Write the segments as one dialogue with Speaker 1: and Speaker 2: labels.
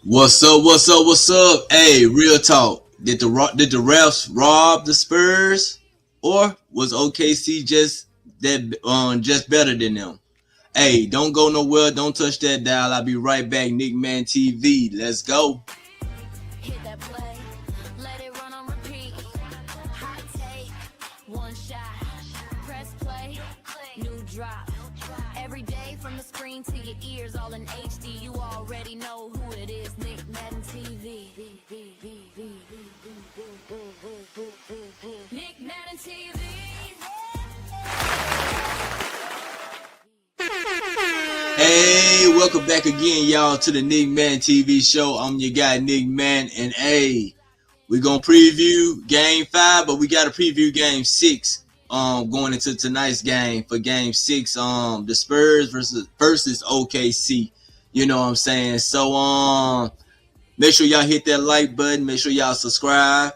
Speaker 1: What's up? What's up? What's up? Hey, real talk. Did the refs rob the Spurs, or was OKC just better than them? Hey, don't go nowhere. Don't touch that dial. I'll be right back. Nick Man TV. Let's go. Hit that play, let it run on repeat. Hot take, one shot, press play, new drop. Every day from the screen to your ears, all in HD. You already know who it is. Nick Madden TV. Nick Madden TV. Hey, welcome back again, y'all, to the Nick Man TV show. I'm your guy, Nick Man, and hey, we're gonna preview Game 5, but we gotta preview Game 6. Going into tonight's game for Game 6, the Spurs versus OKC. You know what I'm saying? So make sure y'all hit that like button. Make sure y'all subscribe.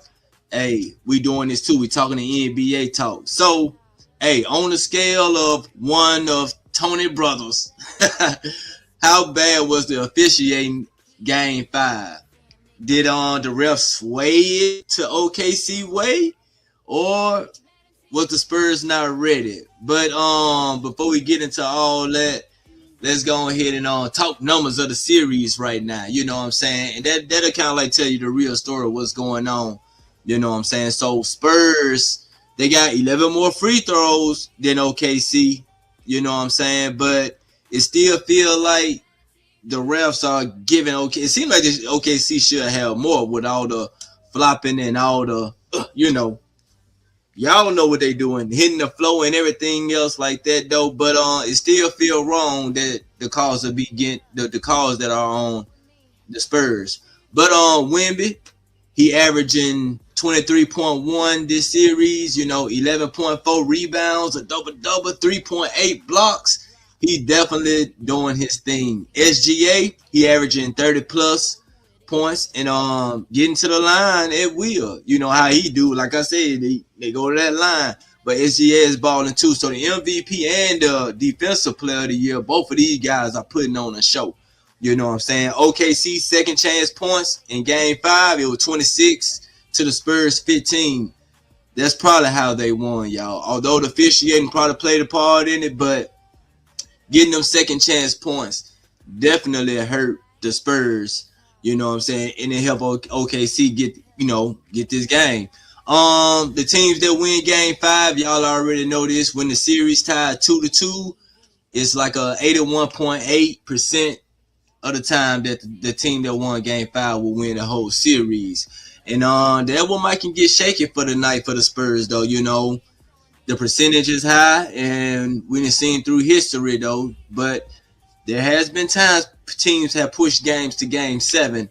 Speaker 1: Hey, we doing this too. We talking the NBA talk. So, hey, on the scale of one of Tony Brothers, how bad was the officiating Game 5? Did the refs sway it to OKC way, or was the Spurs not ready? But before we get into all that, let's go ahead and talk numbers of the series right now. You know what I'm saying? And that'll kind of like tell you the real story of what's going on. You know what I'm saying? So Spurs, they got 11 more free throws than OKC. You know what I'm saying? But it still feel like the refs are giving it seems like this OKC should have more with all the flopping and all the, y'all know what they doing, hitting the flow and everything else like that though. But it still feel wrong that the calls are the calls that are on the Spurs. But Wemby, he averaging 23.1 this series, 11.4 rebounds, a double-double, 3.8 blocks. He definitely doing his thing. SGA, he averaging 30-plus points and getting to the line at will. You know how he do. Like I said, they go to that line. But SGA is balling too. So the MVP and the Defensive Player of the Year, both of these guys are putting on a show. You know what I'm saying? OKC second chance points in Game 5, it was 26 to the Spurs 15. That's probably how they won, y'all. Although the officiating probably played a part in it, but getting them second chance points definitely hurt the Spurs. You know what I'm saying? And it helped OKC get this game. The teams that win Game 5, y'all already know this. When the series tied 2-2, it's like a 81.8% of the time that the team that won Game 5 will win the whole series. And that one might can get shaky for the night for the Spurs, though. The percentage is high, and we done seen through history, though. But there has been times teams have pushed games to Game 7,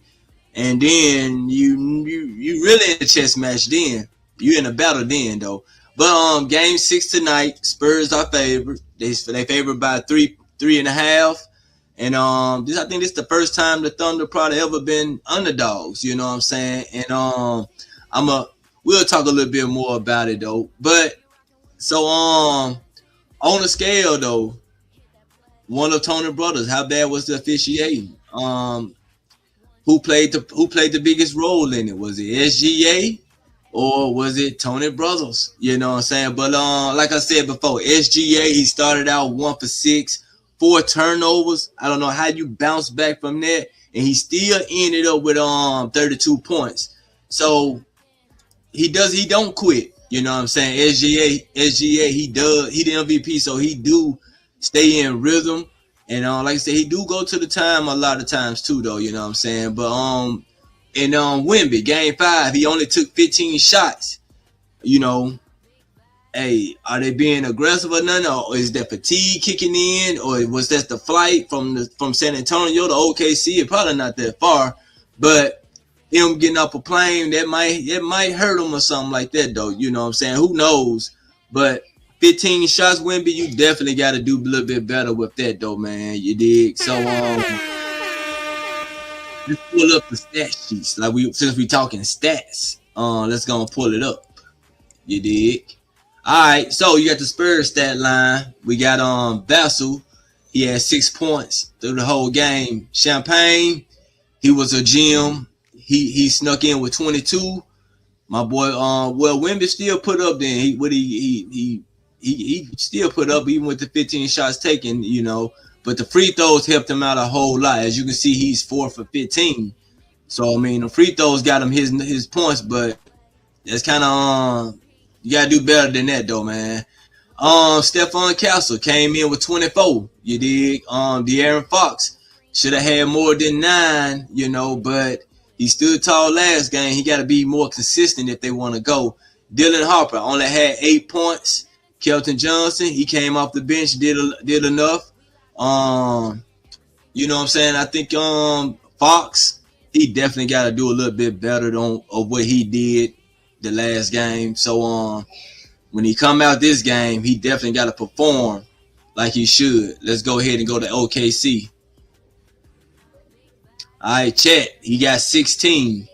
Speaker 1: and then you really in a chess match then. You in a battle then, though. But Game 6 tonight, Spurs are favored. They favored by 3.5. And I think this is the first time the Thunder probably ever been underdogs, you know what I'm saying? And we'll talk a little bit more about it though. But so on the scale though, one of Tony Brothers, how bad was the officiating? Who played the biggest role in it? Was it SGA or was it Tony Brothers? You know what I'm saying? But like I said before, SGA, he started out 1 for 6. 4 turnovers. I don't know how you bounce back from that, and he still ended up with 32 points. So he don't quit. You know what I'm saying? SGA, he the MVP, so he do stay in rhythm. And like I said, he do go to the time a lot of times too, though. You know what I'm saying? But Wemby, Game 5, he only took 15 shots. Hey, are they being aggressive or nothing? Or is that fatigue kicking in? Or was that the flight from San Antonio to OKC? It's probably not that far. But him getting off a plane, it might hurt him or something like that, though. You know what I'm saying? Who knows? But 15 shots, Wemby, you definitely got to do a little bit better with that, though, man. You dig? So, let's pull up the stat sheets. Since we talking stats, let's go and pull it up. You dig? All right, so you got the Spurs stat line. We got Vassell. He had 6 points through the whole game. Champagne, He was a gem. He snuck in with 22. My boy, well, Wemby still put up. Then he still put up even with the 15 shots taken, you know. But the free throws helped him out a whole lot. As you can see, he's 4 for 15. So I mean, the free throws got him his points, but that's kind of you gotta do better than that though, man. Stephon Castle came in with 24. You dig? De'Aaron Fox should have had more than 9, you know, but he stood tall last game. He got to be more consistent if they want to go. Dylan Harper only had 8 points. Kelton Johnson, he came off the bench, did enough. You know what I'm saying? I think Fox, he definitely got to do a little bit better of what he did the last game. So when he come out this game, he definitely got to perform like he should. Let's go ahead and go to OKC. All right, Chet, he got 16.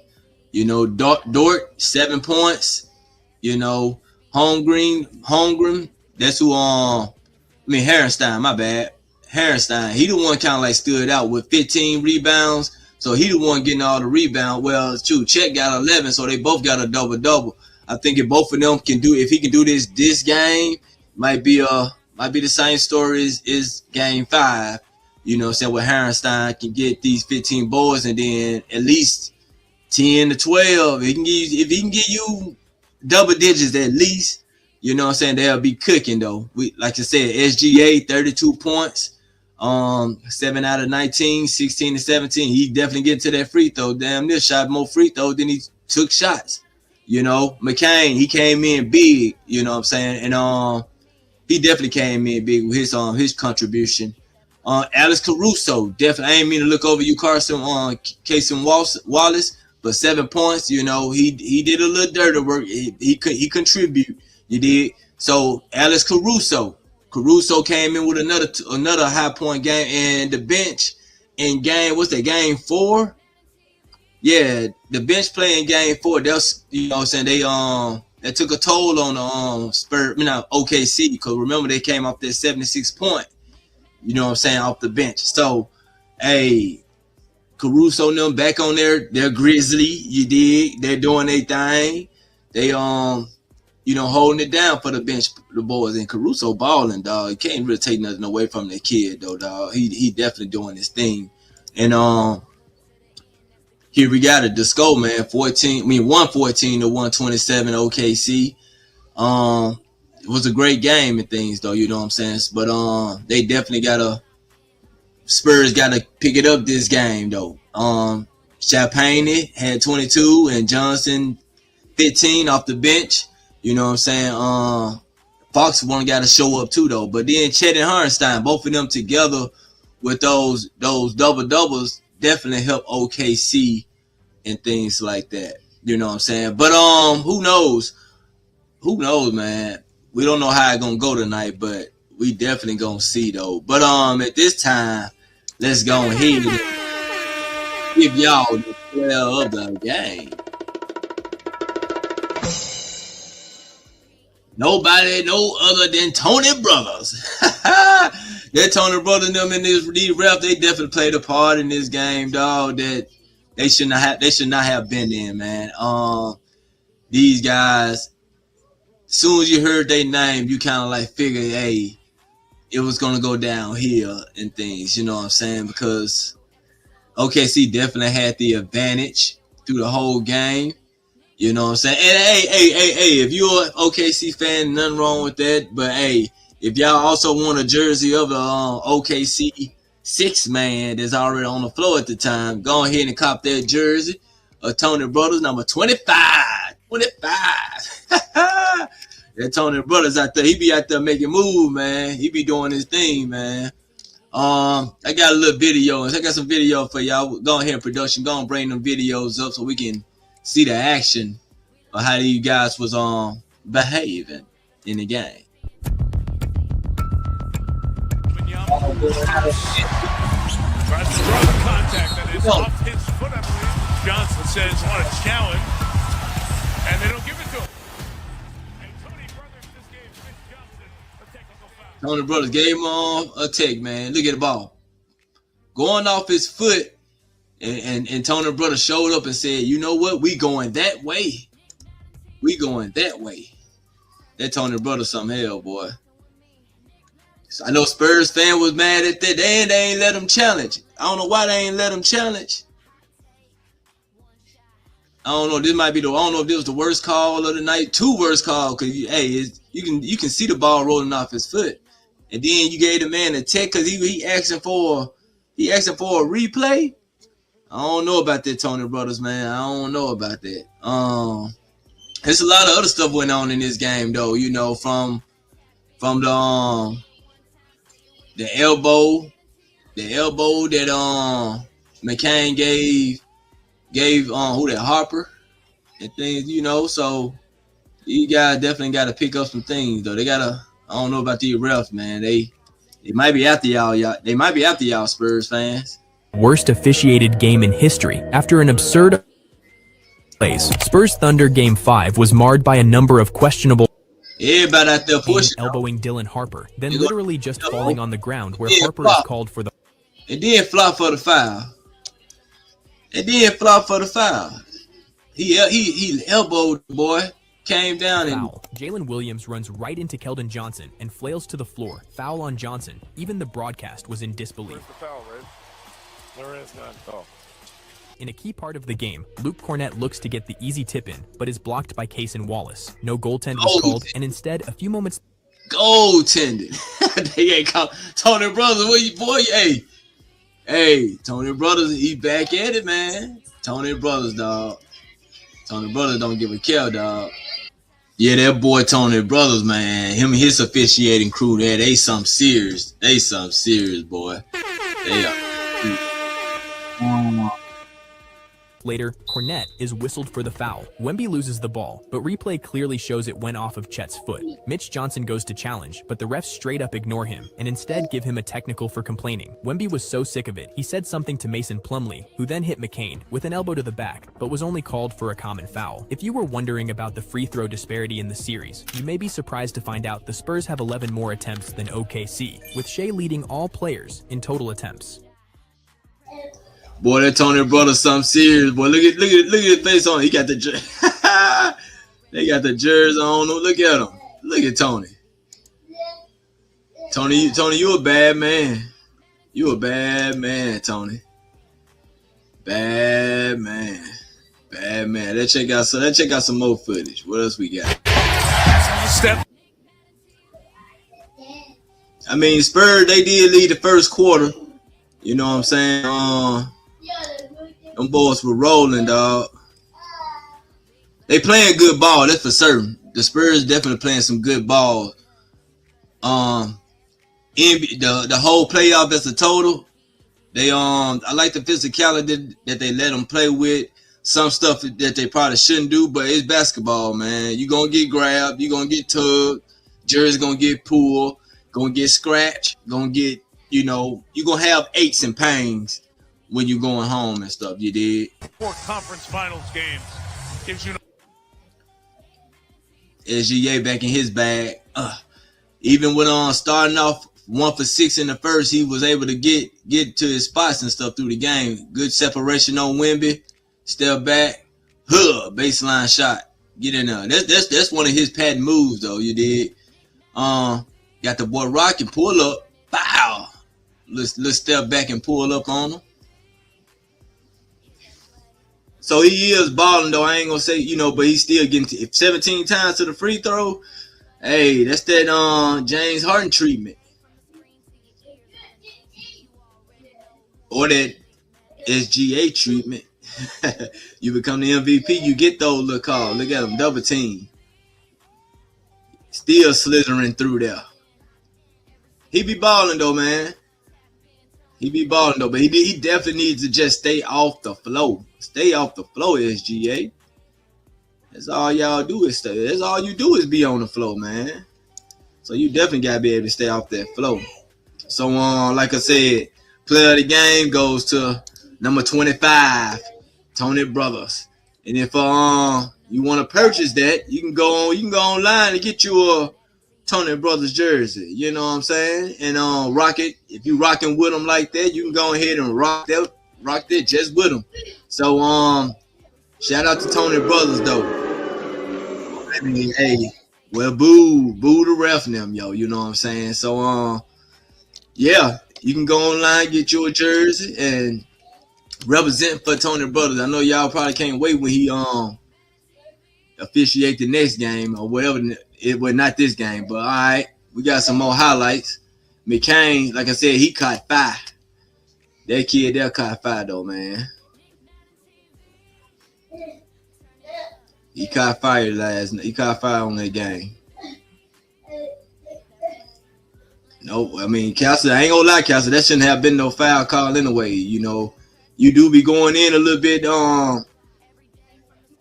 Speaker 1: You know, Dort 7 points. You know, Holmgren, that's who Harrenstein, my bad. Harrenstein, he the one kind of like stood out with 15 rebounds. So he the one getting all the rebound. Well, true, Chet got 11, so they both got a double-double. I think if both of them can do, if he can do this game, might be the same story as game 5. You know what I'm saying? Where Harrenstein can get these 15 boards and then at least 10 to 12. If he can give you double digits at least, you know what I'm saying, they'll be cooking though. Like I said, SGA 32 points. 7 out of 19, 16 to 17. He definitely get to that free throw. Damn near shot more free throws than he took shots. You know, McCain, he came in big, you know what I'm saying? And he definitely came in big with his contribution. Alex Caruso, definitely, I ain't mean to look over you, Carson, Casey Wallace, but 7 points, you know, he did a little dirty work. He contribute, you did. So Alex Caruso came in with another high point game, and the bench in game 4? Yeah, the bench playing game 4. That's, you know what I'm saying, they took a toll on the Spurs, OKC, because remember they came off that 76 point. You know what I'm saying, off the bench. So, hey, Caruso and them back on their Grizzly, you dig? They're doing their thing. They you know, holding it down for the bench, the boys. And Caruso balling, dog. You can't really take nothing away from that kid, though, dog. He definitely doing his thing. And here we got it. The score, man, 114 to 127 OKC. It was a great game and things, though, you know what I'm saying? But they definitely Spurs gotta pick it up this game, though. Champagne had 22 and Johnson 15 off the bench. You know what I'm saying? Fox one got to show up too, though. But then Chet and Hartenstein, both of them together with those double doubles definitely help OKC and things like that. You know what I'm saying? But who knows? Who knows, man? We don't know how it's gonna go tonight, but we definitely gonna see though. But at this time, let's go ahead and give y'all the player of the game. Nobody, no other than Tony Brothers. That Tony Brothers them in these refs, they definitely played a part in this game, dog. That they should not have been in, man. These guys, as soon as you heard their name, you kind of like figured, hey, it was gonna go downhill and things. You know what I'm saying? Because OKC definitely had the advantage through the whole game. You know what I'm saying? And hey, if you're an OKC fan, nothing wrong with that. But hey, if y'all also want a jersey of the OKC 6-man that's already on the floor at the time, go ahead and cop that jersey of Tony Brothers, number 25. 25. That Tony Brothers out there, he be out there making moves, man. He be doing his thing, man. I got a little video. I got some video for y'all. Go ahead, production. Go and bring them videos up so we can see the action of how you guys was behaving in the game.
Speaker 2: Tries to throw the contact that is off his foot, I believe. Johnson says, what a challenge. And they don't give it to him. And Tony Brothers this game, Chris Johnson, a technical foul.
Speaker 1: Tony Brothers gave him a take, man. Look at the ball. Going off his foot. And Tony Brothers showed up and said, you know what? We going that way. We going that way. That Tony Brothers some hell, boy. So I know Spurs fan was mad at that. They ain't let him challenge. I don't know why they ain't let him challenge. I don't know. This might be I don't know if this was the worst call of the night. 2 worst calls, because you can see the ball rolling off his foot, and then you gave the man a tech because he asking for a replay. I don't know about that, Tony Brothers, man. I don't know about that. There's a lot of other stuff went on in this game, though. You know, from the elbow that McCain gave who that Harper and things, you know. So you guys definitely got to pick up some things, though. I don't know about these refs, man. They might be after y'all. They might be after y'all, Spurs fans.
Speaker 3: Worst officiated game in history after an absurd plays. Spurs Thunder Game 5 was marred by a number of questionable.
Speaker 1: Everybody out there pushing,
Speaker 3: elbowing Dylan Harper, then literally just falling on the ground where Harper
Speaker 1: flop.
Speaker 3: is called for the.
Speaker 1: And then flop for the foul. He elbowed the boy, came down
Speaker 3: Foul. Jalen Williams runs right into Keldon Johnson and flails to the floor. Foul on Johnson. Even the broadcast was in disbelief.
Speaker 2: Where's the foul, Red? There is none. Oh.
Speaker 3: In a key part of the game, Luke Cornett looks to get the easy tip in, but is blocked by Cason Wallace. No goaltend was called, and instead, a few moments.
Speaker 1: Goaltended. They ain't called Tony Brothers. What you, boy? Hey, Tony Brothers, he back at it, man. Tony Brothers, dog. Tony Brothers don't give a care, dog. Yeah, that boy Tony Brothers, man. Him and his officiating crew there, they something serious. Boy. They are.
Speaker 3: Later, Cornett is whistled for the foul. Wemby loses the ball, but replay clearly shows it went off of Chet's foot. Mitch Johnson goes to challenge, but the refs straight up ignore him and instead give him a technical for complaining. Wemby was so sick of it, he said something to Mason Plumlee, who then hit McCain with an elbow to the back, but was only called for a common foul. If you were wondering about the free throw disparity in the series, you may be surprised to find out the Spurs have 11 more attempts than OKC, with Shea leading all players in total attempts.
Speaker 1: Boy, that Tony Brothers something serious. Boy, look at his face on. He got the they got the jersey on him. Look at him. Look at Tony. Tony, you a bad man. You a bad man, Tony. Bad man. Let's check out some more footage. What else we got?
Speaker 2: Step.
Speaker 1: I mean, Spurs, they did lead the first quarter. You know what I'm saying? Them boys were rolling, dog. They playing good ball, that's for certain. The Spurs definitely playing some good ball. The whole playoff as a total, they I like the physicality that they let them play with. Some stuff that they probably shouldn't do, but it's basketball, man. You're gonna get grabbed, you're gonna get tugged, jersey's gonna get pulled, gonna get scratched, gonna get, you know, you're gonna have aches and pains when you're going home and stuff, you did.
Speaker 2: 4 conference finals games gives you
Speaker 1: SGA back in his bag. Even with starting off 1 for 6 in the first, he was able to get to his spots and stuff through the game. Good separation on Wemby. Step back. Baseline shot. Get in there. That's one of his patent moves, though, you did. Got the boy Rock and pull up. Bow. Let's step back and pull up on him. So he is balling, though. I ain't gonna say, you know, but he's still getting 17 times to the free throw. Hey, that's that James Harden treatment. Or that SGA treatment. You become the MVP, you get those little calls. Look at him, double team. Still slithering through there. He be balling, though, man. But he definitely needs to just stay off the flow. Stay off the flow, SGA. That's all y'all do is stay. That's all you do is be on the flow, man. So you definitely gotta be able to stay off that flow. So like I said, player of the game goes to number 25, Tony Brothers. And if you want to purchase that, you can go online and get you a Tony Brothers jersey. You know what I'm saying? And rock it. If you rocking with them like that, you can go ahead and rock rocked it just with him. So shout out to Tony Brothers though. I mean, hey, well, boo the ref and them, yo. You know what I'm saying? So yeah, you can go online, get your jersey, and represent for Tony Brothers. I know y'all probably can't wait when he officiate the next game or whatever. It was not this game, but all right, we got some more highlights. McCain, like I said, he caught fire. That kid there caught fire though, man. He caught fire last night. He caught fire on that game. No, I mean, Castle, I ain't gonna lie, Castle, that shouldn't have been no foul call anyway. You know, you do be going in a little bit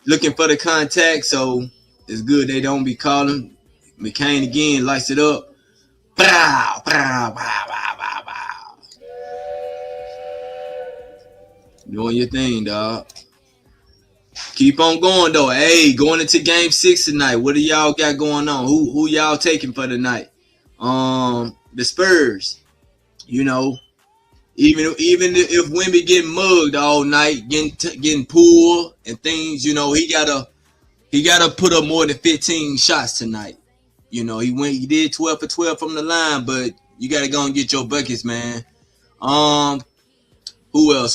Speaker 1: looking for the contact, so it's good they don't be calling. McCain again lights it up. Bow, bow, bow, bow, bow, bow. Doing your thing, dog. Keep on going though. Hey, going into game 6 tonight. What do y'all got going on? Who y'all taking for tonight? The Spurs. You know, even if Wemby getting mugged all night, getting pulled and things, you know, he gotta put up more than 15 shots tonight. You know, he did 12 for 12 from the line, but you gotta go and get your buckets, man. Who else?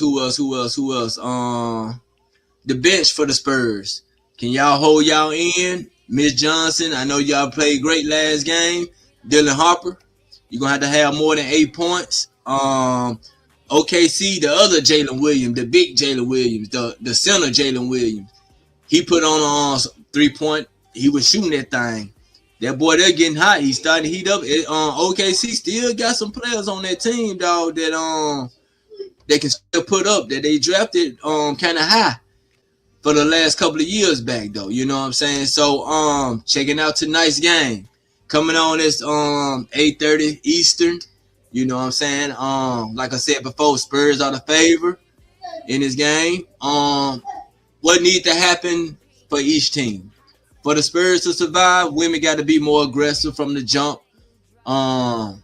Speaker 1: The bench for the Spurs. Can y'all hold y'all in? Miss Johnson, I know y'all played great last game. Dylan Harper, you're going to have more than 8 points. OKC, the other Jalen Williams, the big Jalen Williams, the center Jalen Williams, he put on a 3-point. He was shooting that thing. That boy, they're getting hot. He's starting to heat up. OKC still got some players on that team, dog, that they can still put up, that they drafted kind of high for the last couple of years back, though. You know what I'm saying? So, checking out tonight's game. Coming on this 8:30 Eastern. You know what I'm saying? Like I said before, Spurs are the favorite in this game. What needs to happen for each team? For the Spurs to survive, women got to be more aggressive from the jump. No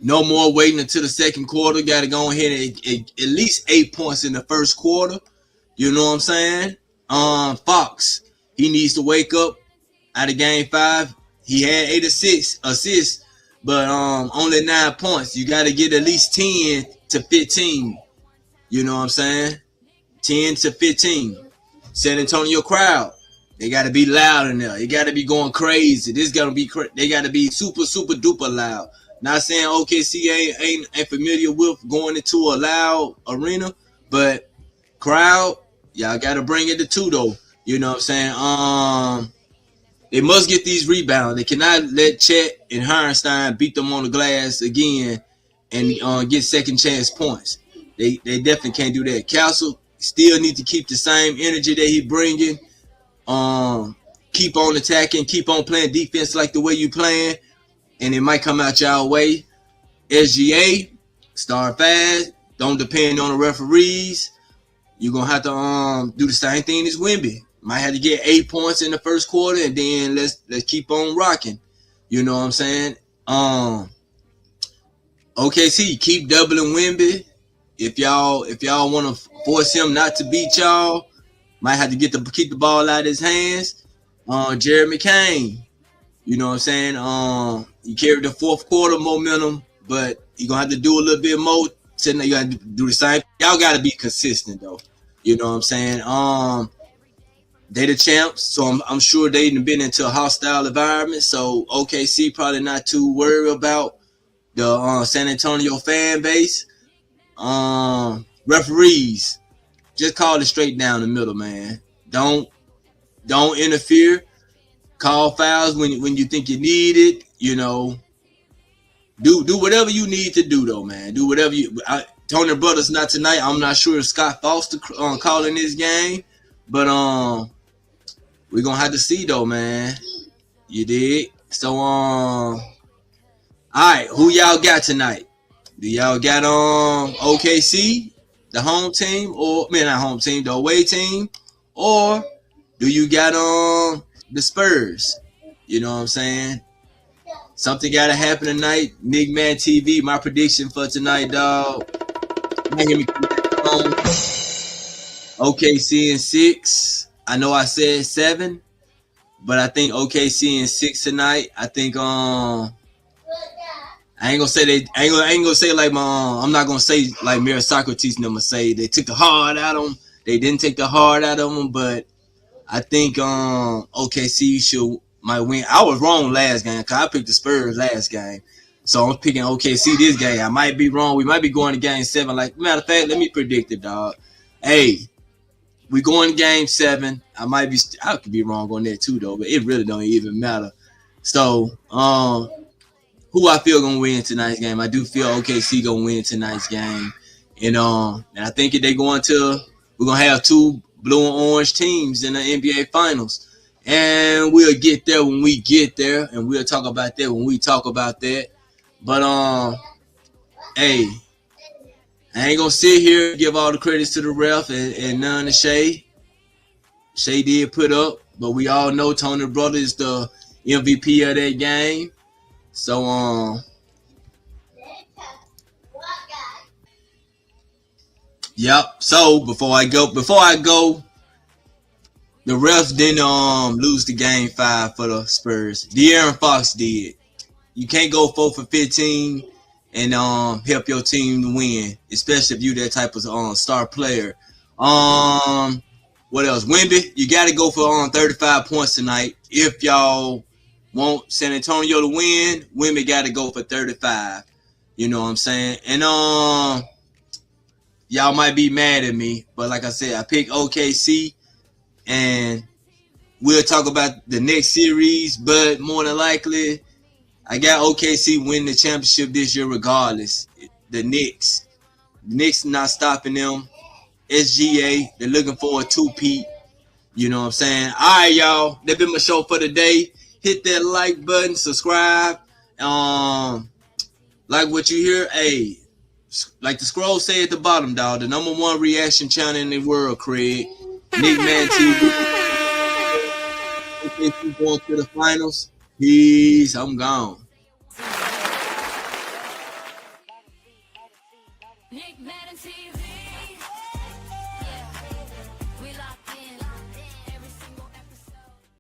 Speaker 1: more waiting until the second quarter. Got to go ahead and at least 8 points in the first quarter. You know what I'm saying? Fox, he needs to wake up out of game 5. He had 8 assists, but only 9 points. You got to get at least 10 to 15. You know what I'm saying? 10 to 15. San Antonio crowd, they got to be loud in there. They got to be going crazy. This got to be they got to be super duper loud. Not saying OKC ain't familiar with going into a loud arena, but crowd, y'all got to bring it to 2 though. You know what I'm saying? They must get these rebounds. They cannot let Chet and Hartenstein beat them on the glass again and get second chance points. They definitely can't do that. Castle still need to keep the same energy that he bringing. Keep on attacking. Keep on playing defense like the way you playing, and it might come out y'all way. SGA, start fast. Don't depend on the referees. You're going to have to do the same thing as Wemby. Might have to get 8 points in the first quarter, and then let's keep on rocking. You know what I'm saying? OKC, keep doubling Wemby. If y'all want to force him not to beat y'all, might have to keep the ball out of his hands. Jeremy Kane, you know what I'm saying? He carried the fourth quarter momentum, but you're going to have to do a little bit more. You got to do the same. Y'all got to be consistent, though. You know what I'm saying? They the champs, so I'm sure they've been into a hostile environment. So OKC probably not too worried about the San Antonio fan base. Referees, just call it straight down the middle, man. Don't interfere. Call fouls when you think you need it. You know, do whatever you need to do, though, man. Do whatever you. Tony Brothers not tonight. I'm not sure if Scott Foster calling this game, but we're gonna have to see, though, man. You dig? So all right, who y'all got tonight? Do y'all got OKC, the home team, or not home team, the away team, or do you got the Spurs? You know what I'm saying? Something gotta happen tonight. Nick Man TV, my prediction for tonight, dog. You hear me? OKC in 6. I know I said 7, but I think OKC in 6 tonight. I think I ain't gonna say they. I ain't gonna say like my. I'm not gonna say like Mira Socrates and them say they took the heart out of them. They didn't take the heart out of them, but I think OKC might win. I was wrong last game because I picked the Spurs last game, so I'm picking OKC this game. I might be wrong. We might be going to game 7. Like matter of fact, let me predict it, dog. Hey, we going to game 7. I could be wrong on that too though, but it really don't even matter. So who I feel gonna win tonight's game? I do feel OKC gonna win tonight's game, and I think if we're gonna have 2 blue and orange teams in the NBA Finals, and we'll get there when we get there, and we'll talk about that when we talk about that. But hey, I ain't gonna sit here and give all the credits to the ref and none to Shea. Shea did put up, but we all know Tony Brother is the MVP of that game. So yep. So before I go, the refs didn't lose the game 5 for the Spurs. De'Aaron Fox did. You can't go 4 for 15 and help your team to win, especially if you that type of star player. What else? Wemby, you got to go for 35 points tonight. If y'all want San Antonio to win, Wemby got to go for 35. You know what I'm saying? And y'all might be mad at me, but like I said, I picked OKC, and we'll talk about the next series. But more than likely, I got OKC winning the championship this year regardless. The Knicks not stopping them. SGA, they're looking for a 2-peat. You know what I'm saying? All right, y'all. That's been my show for today. Hit that like button, subscribe. Like what you hear, hey, like the scroll say at the bottom, dog, the #1 reaction channel in the world, Craig. Nick Man TV. Okay, keep going to the finals. Peace. I'm gone.
Speaker 4: Nick Man TV.